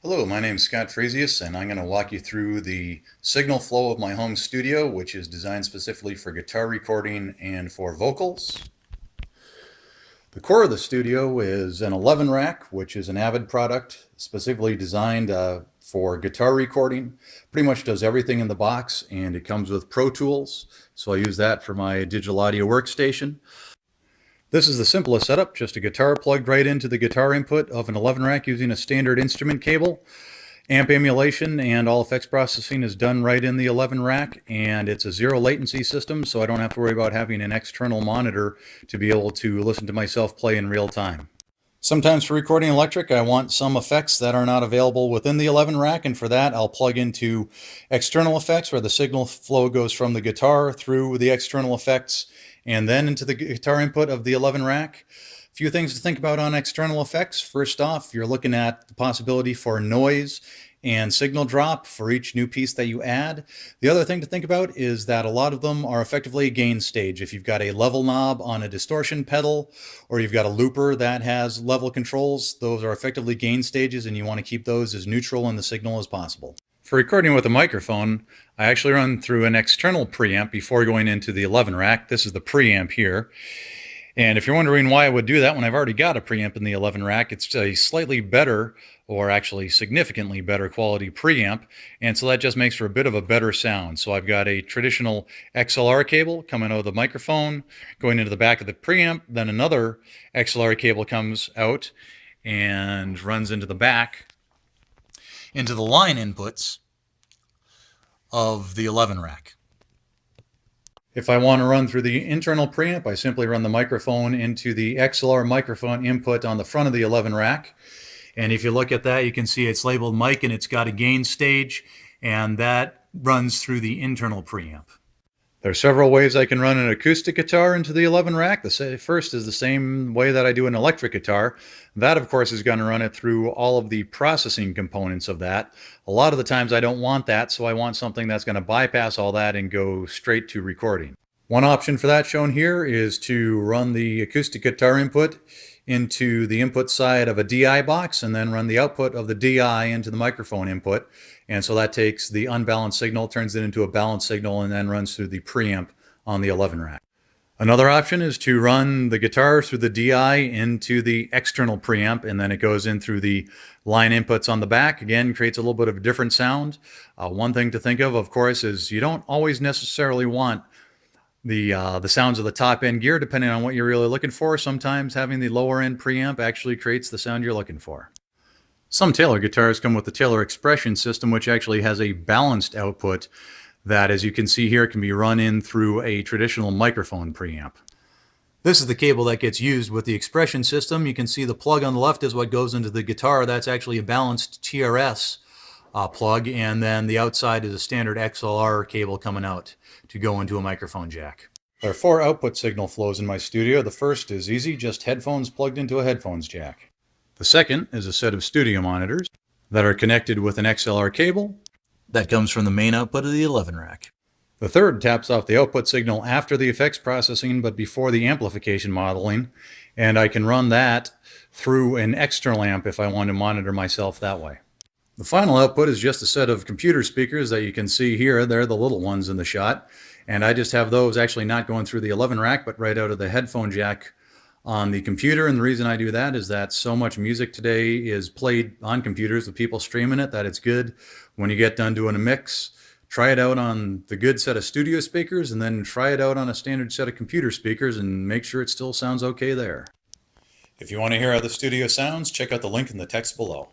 Hello, my name is Scott Fresius, and I'm going to walk you through the signal flow of my home studio, which is designed specifically for guitar recording and for vocals. The core of the studio is an 11 rack, which is an Avid product specifically designed for guitar recording. Pretty much does everything in the box, and it comes with Pro Tools, so I use that for my digital audio workstation. This is the simplest setup, just a guitar plugged right into the guitar input of an 11 rack using a standard instrument cable. Amp emulation and all effects processing is done right in the 11 rack, and it's a zero latency system, so I don't have to worry about having an external monitor to be able to listen to myself play in real time. Sometimes for recording electric, I want some effects that are not available within the 11 rack, and for that I'll plug into external effects where the signal flow goes from the guitar through the external effects and then into the guitar input of the 11 rack. A few things to think about on external effects. First off, you're looking at the possibility for noise and signal drop for each new piece that you add. The other thing to think about is that a lot of them are effectively a gain stage. If you've got a level knob on a distortion pedal, or you've got a looper that has level controls, those are effectively gain stages, and you want to keep those as neutral in the signal as possible. For recording with a microphone, I actually run through an external preamp before going into the 11 rack. This is the preamp here. And if you're wondering why I would do that when I've already got a preamp in the 11 rack, it's a slightly better, or actually significantly better quality preamp, and so that just makes for a bit of a better sound. So I've got a traditional XLR cable coming out of the microphone, going into the back of the preamp, then another XLR cable comes out and runs into the back, into the line inputs of the 11 rack. If I want to run through the internal preamp, I simply run the microphone into the XLR microphone input on the front of the 11 rack. And if you look at that, you can see it's labeled mic and it's got a gain stage, and that runs through the internal preamp. There are several ways I can run an acoustic guitar into the 11 rack. The first is the same way that I do an electric guitar. That, of course, is going to run it through all of the processing components of that. A lot of the times I don't want that, so I want something that's going to bypass all that and go straight to recording. One option for that shown here is to run the acoustic guitar input into the input side of a DI box and then run the output of the DI into the microphone input. And so that takes the unbalanced signal, turns it into a balanced signal, and then runs through the preamp on the 11 rack. Another option is to run the guitar through the DI into the external preamp, and then it goes in through the line inputs on the back. Again, creates a little bit of a different sound. One thing to think of course, is you don't always necessarily want the sounds of the top end gear, depending on what you're really looking for. Sometimes having the lower end preamp actually creates the sound you're looking for. Some Taylor guitars come with the Taylor Expression system, which actually has a balanced output that, as you can see here, can be run in through a traditional microphone preamp. This is the cable that gets used with the Expression system. You can see the plug on the left is what goes into the guitar. That's actually a balanced TRS plug, and then the outside is a standard XLR cable coming out to go into a microphone jack. There are 4 output signal flows in my studio. The first is easy, just headphones plugged into a headphones jack. The second is a set of studio monitors that are connected with an XLR cable that comes from the main output of the 11 rack. The third taps off the output signal after the effects processing but before the amplification modeling, and I can run that through an external amp if I want to monitor myself that way. The final output is just a set of computer speakers that you can see here. They're the little ones in the shot, and I just have those actually not going through the 11 rack but right out of the headphone jack on the computer. And the reason I do that is that so much music today is played on computers with people streaming it that it's good when you get done doing a mix, try it out on the good set of studio speakers and then try it out on a standard set of computer speakers and make sure it still sounds okay there. If you want to hear how the studio sounds, check out the link in the text below.